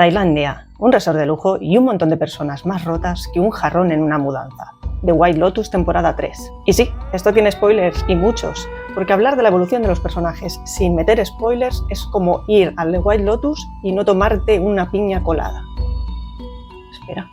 Tailandia, un resort de lujo y un montón de personas más rotas que un jarrón en una mudanza. The White Lotus temporada 3. Y sí, esto tiene spoilers y muchos, porque hablar de la evolución de los personajes sin meter spoilers es como ir al The White Lotus y no tomarte una piña colada. Espera.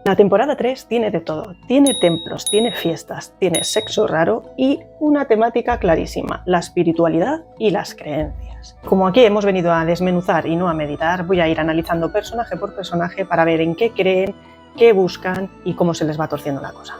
La temporada 3 tiene de todo, tiene templos, tiene fiestas, tiene sexo raro y una temática clarísima, la espiritualidad y las creencias. Como aquí hemos venido a desmenuzar y no a meditar, voy a ir analizando personaje por personaje para ver en qué creen, qué buscan y cómo se les va torciendo la cosa.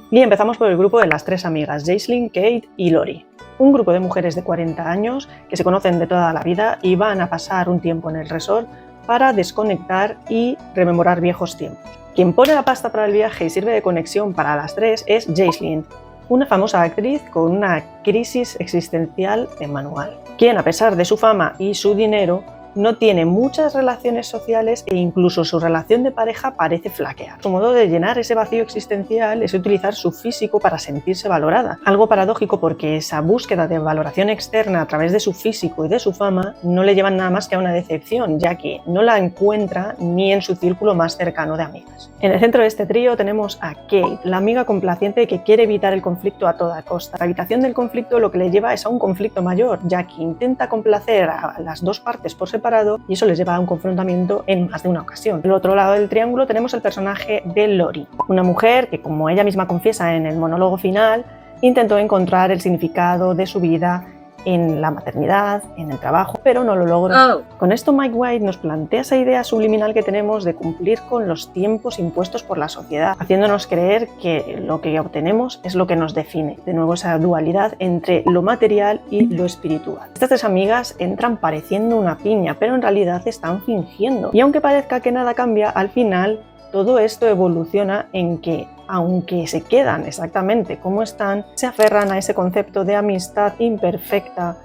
Y empezamos por el grupo de las tres amigas, Jaislyn, Kate y Lori. Un grupo de mujeres de 40 años que se conocen de toda la vida y van a pasar un tiempo en el resort para desconectar y rememorar viejos tiempos. Quien pone la pasta para el viaje y sirve de conexión para las tres es Jaislyn, una famosa actriz con una crisis existencial de manual, quien a pesar de su fama y su dinero no tiene muchas relaciones sociales e incluso su relación de pareja parece flaquear. Su modo de llenar ese vacío existencial es utilizar su físico para sentirse valorada. Algo paradójico porque esa búsqueda de valoración externa a través de su físico y de su fama no le llevan nada más que a una decepción, ya que no la encuentra ni en su círculo más cercano de amigas. En el centro de este trío tenemos a Kate, la amiga complaciente que quiere evitar el conflicto a toda costa. La evitación del conflicto lo que le lleva es a un conflicto mayor, ya que intenta complacer a las dos partes por separado y eso les lleva a un confrontamiento en más de una ocasión. Del otro lado del triángulo tenemos el personaje de Lori, una mujer que, como ella misma confiesa en el monólogo final, intentó encontrar el significado de su vida en la maternidad, en el trabajo, pero no lo logró. Con esto Mike White nos plantea esa idea subliminal que tenemos de cumplir con los tiempos impuestos por la sociedad, haciéndonos creer que lo que obtenemos es lo que nos define. De nuevo esa dualidad entre lo material y lo espiritual. Estas tres amigas entran pareciendo una piña, pero en realidad están fingiendo. Y aunque parezca que nada cambia, al final todo esto evoluciona en que, aunque se quedan exactamente como están, se aferran a ese concepto de amistad imperfecta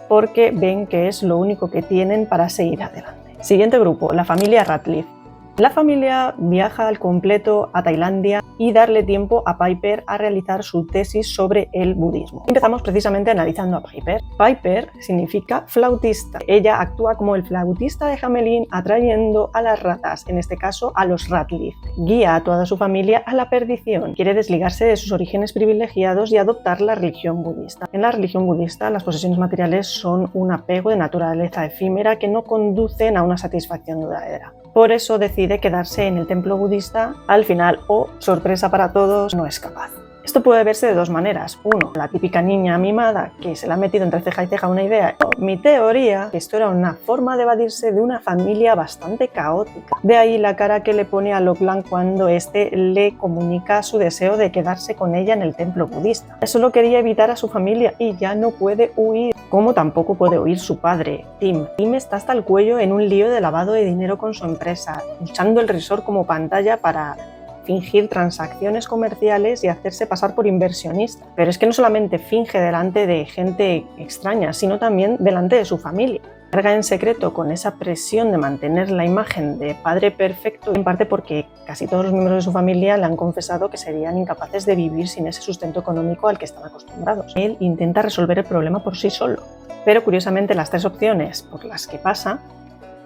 porque ven que es lo único que tienen para seguir adelante. Siguiente grupo, la familia Ratliff. La familia viaja al completo a Tailandia y darle tiempo a Piper a realizar su tesis sobre el budismo. Empezamos precisamente analizando a Piper. Piper significa flautista. Ella actúa como el flautista de Hamelin atrayendo a las ratas, en este caso a los Ratliff. Guía a toda su familia a la perdición. Quiere desligarse de sus orígenes privilegiados y adoptar la religión budista. En la religión budista las posesiones materiales son un apego de naturaleza efímera que no conducen a una satisfacción duradera. Por eso decide quedarse en el templo budista. Al final, sorpresa para todos, no es capaz. Esto puede verse de dos maneras. Uno, la típica niña mimada que se le ha metido entre ceja y ceja una idea. Mi teoría, que esto era una forma de evadirse de una familia bastante caótica. De ahí la cara que le pone a Lachlan cuando este le comunica su deseo de quedarse con ella en el templo budista. Solo quería evitar a su familia y ya no puede huir. Como tampoco puede huir su padre, Tim. Tim está hasta el cuello en un lío de lavado de dinero con su empresa, usando el resort como pantalla para fingir transacciones comerciales y hacerse pasar por inversionista. Pero es que no solamente finge delante de gente extraña, sino también delante de su familia. Carga en secreto con esa presión de mantener la imagen de padre perfecto, en parte porque casi todos los miembros de su familia le han confesado que serían incapaces de vivir sin ese sustento económico al que están acostumbrados. Él intenta resolver el problema por sí solo, pero curiosamente las tres opciones por las que pasa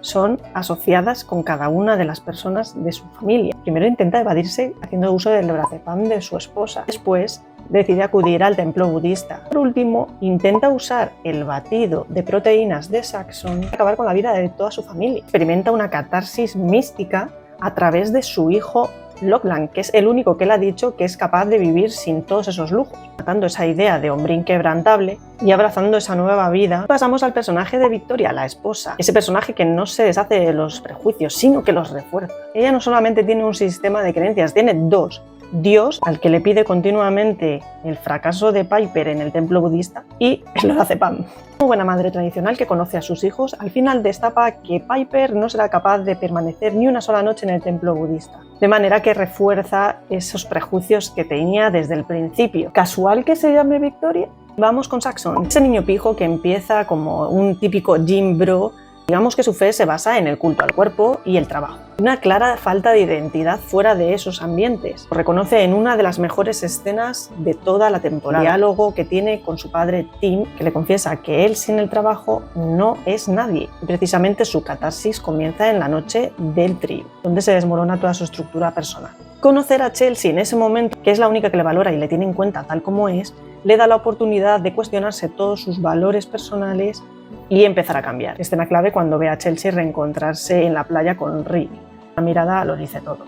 son asociadas con cada una de las personas de su familia. Primero intenta evadirse haciendo uso del lorazepam de su esposa. Después decide acudir al templo budista. Por último, intenta usar el batido de proteínas de Saxon para acabar con la vida de toda su familia. Experimenta una catarsis mística a través de su hijo Lachlan, que es el único que le ha dicho que es capaz de vivir sin todos esos lujos. Matando esa idea de hombre inquebrantable y abrazando esa nueva vida, pasamos al personaje de Victoria, la esposa. Ese personaje que no se deshace de los prejuicios, sino que los refuerza. Ella no solamente tiene un sistema de creencias, tiene dos. Dios, al que le pide continuamente el fracaso de Piper en el templo budista, y el lorazepam. Una buena madre tradicional que conoce a sus hijos, al final destapa que Piper no será capaz de permanecer ni una sola noche en el templo budista, de manera que refuerza esos prejuicios que tenía desde el principio. ¿Casual que se llame Victoria? Vamos con Saxon, ese niño pijo que empieza como un típico gym bro. Digamos que su fe se basa en el culto al cuerpo y el trabajo. Una clara falta de identidad fuera de esos ambientes. Lo reconoce en una de las mejores escenas de toda la temporada. El diálogo que tiene con su padre Tim, que le confiesa que él sin el trabajo no es nadie. Y precisamente su catarsis comienza en la noche del trío, donde se desmorona toda su estructura personal. Conocer a Chelsea en ese momento, que es la única que le valora y le tiene en cuenta tal como es, le da la oportunidad de cuestionarse todos sus valores personales y empezar a cambiar. Escena clave cuando ve a Chelsea reencontrarse en la playa con Rick. La mirada lo dice todo.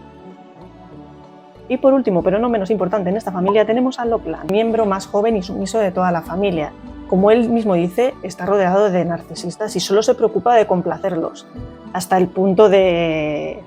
Y por último, pero no menos importante, en esta familia tenemos a Lachlan, miembro más joven y sumiso de toda la familia. Como él mismo dice, está rodeado de narcisistas y solo se preocupa de complacerlos, hasta el punto de...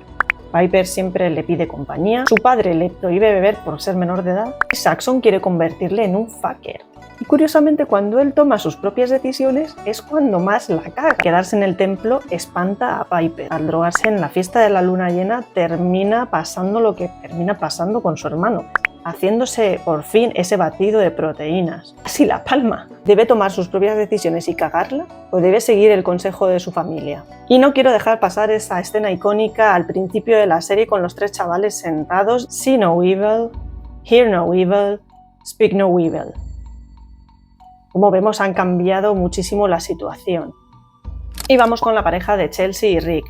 Piper siempre le pide compañía, su padre le prohíbe beber por ser menor de edad y Saxon quiere convertirle en un fucker. Y curiosamente, cuando él toma sus propias decisiones es cuando más la caga. Quedarse en el templo espanta a Piper. Al drogarse en la fiesta de la luna llena termina pasando lo que termina pasando con su hermano, haciéndose por fin ese batido de proteínas. Así la palma. ¿Debe tomar sus propias decisiones y cagarla? ¿O debe seguir el consejo de su familia? Y no quiero dejar pasar esa escena icónica al principio de la serie con los tres chavales sentados. See no evil, hear no evil, speak no evil. Como vemos, han cambiado muchísimo la situación. Y vamos con la pareja de Chelsea y Rick.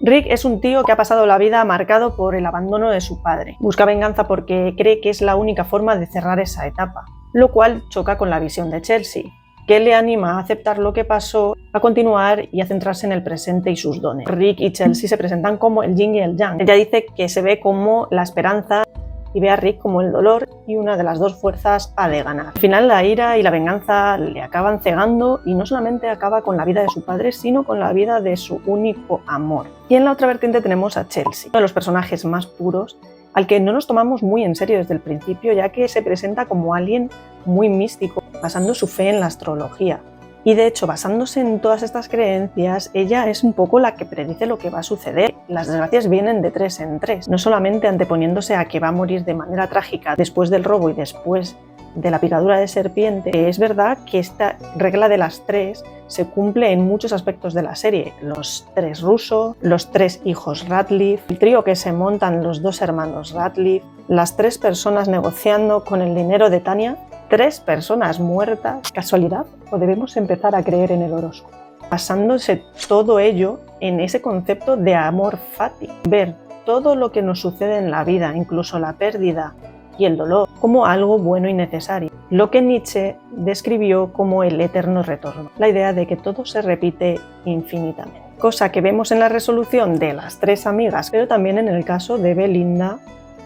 Rick es un tío que ha pasado la vida marcado por el abandono de su padre. Busca venganza porque cree que es la única forma de cerrar esa etapa, lo cual choca con la visión de Chelsea, que le anima a aceptar lo que pasó, a continuar y a centrarse en el presente y sus dones. Rick y Chelsea se presentan como el yin y el yang. Ella dice que se ve como la esperanza y ve a Rick como el dolor y una de las dos fuerzas ha de ganar. Al final la ira y la venganza le acaban cegando y no solamente acaba con la vida de su padre, sino con la vida de su único amor. Y en la otra vertiente tenemos a Chelsea, uno de los personajes más puros, al que no nos tomamos muy en serio desde el principio, ya que se presenta como alguien muy místico, basando su fe en la astrología. Y de hecho, basándose en todas estas creencias, ella es un poco la que predice lo que va a suceder. Las desgracias vienen de tres en tres, no solamente anteponiéndose a que va a morir de manera trágica después del robo y después de la picadura de serpiente. Es verdad que esta regla de las tres se cumple en muchos aspectos de la serie. Los tres Russo, los tres hijos Radcliffe, el trío que se montan los dos hermanos Radcliffe, las tres personas negociando con el dinero de Tanya, tres personas muertas. ¿Casualidad? ¿O debemos empezar a creer en el horóscopo? Basándose todo ello en ese concepto de amor fati. Ver todo lo que nos sucede en la vida, incluso la pérdida y el dolor, como algo bueno y necesario. Lo que Nietzsche describió como el eterno retorno. La idea de que todo se repite infinitamente. Cosa que vemos en la resolución de las tres amigas, pero también en el caso de Belinda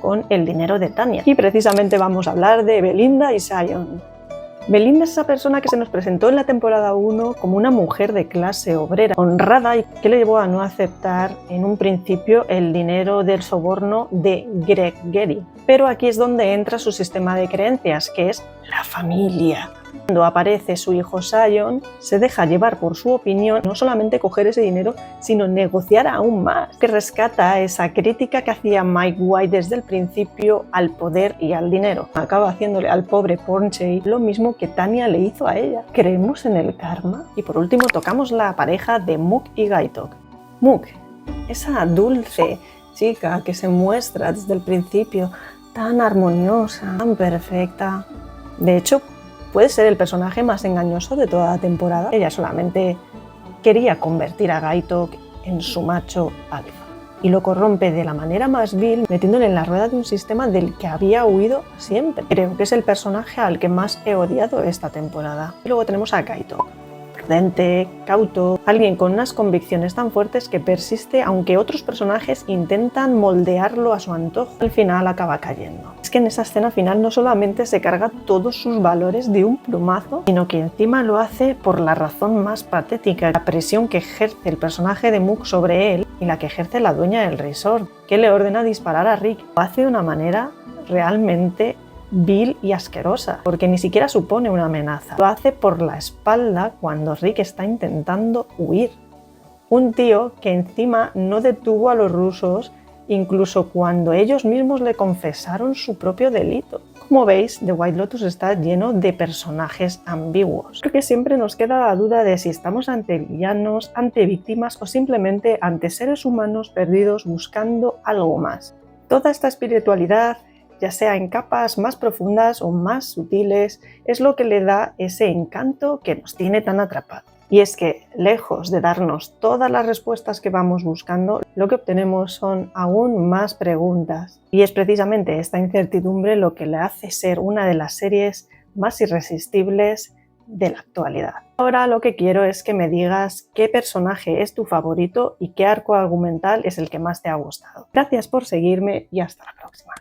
con el dinero de Tanya. Y precisamente vamos a hablar de Belinda y Sion. Belinda es esa persona que se nos presentó en la temporada 1 como una mujer de clase obrera, honrada, y que le llevó a no aceptar en un principio el dinero del soborno de Greg Getty. Pero aquí es donde entra su sistema de creencias, que es la familia. Cuando aparece su hijo Sion, se deja llevar por su opinión, no solamente coger ese dinero, sino negociar aún más, que rescata esa crítica que hacía Mike White desde el principio al poder y al dinero. Acaba haciéndole al pobre Pornchey lo mismo que Tanya le hizo a ella. ¿Creemos en el karma? Y por último tocamos la pareja de Mook y Gaitok. Mook, esa dulce chica que se muestra desde el principio tan armoniosa, tan perfecta. De hecho, puede ser el personaje más engañoso de toda la temporada. Ella solamente quería convertir a Gaitok en su macho alfa y lo corrompe de la manera más vil, metiéndole en la rueda de un sistema del que había huido siempre. Creo que es el personaje al que más he odiado esta temporada. Y luego tenemos a Gaitok, prudente, cauto, alguien con unas convicciones tan fuertes que persiste aunque otros personajes intentan moldearlo a su antojo. Al final acaba cayendo. Es que en esa escena final no solamente se carga todos sus valores de un plumazo, sino que encima lo hace por la razón más patética, la presión que ejerce el personaje de Mook sobre él y la que ejerce la dueña del resort, que le ordena disparar a Rick. Lo hace de una manera realmente vil y asquerosa, porque ni siquiera supone una amenaza. Lo hace por la espalda cuando Rick está intentando huir. Un tío que encima no detuvo a los rusos incluso cuando ellos mismos le confesaron su propio delito. Como veis, The White Lotus está lleno de personajes ambiguos, porque siempre nos queda la duda de si estamos ante villanos, ante víctimas o simplemente ante seres humanos perdidos buscando algo más. Toda esta espiritualidad, ya sea en capas más profundas o más sutiles, es lo que le da ese encanto que nos tiene tan atrapados. Y es que, lejos de darnos todas las respuestas que vamos buscando, lo que obtenemos son aún más preguntas. Y es precisamente esta incertidumbre lo que le hace ser una de las series más irresistibles de la actualidad. Ahora lo que quiero es que me digas qué personaje es tu favorito y qué arco argumental es el que más te ha gustado. Gracias por seguirme y hasta la próxima.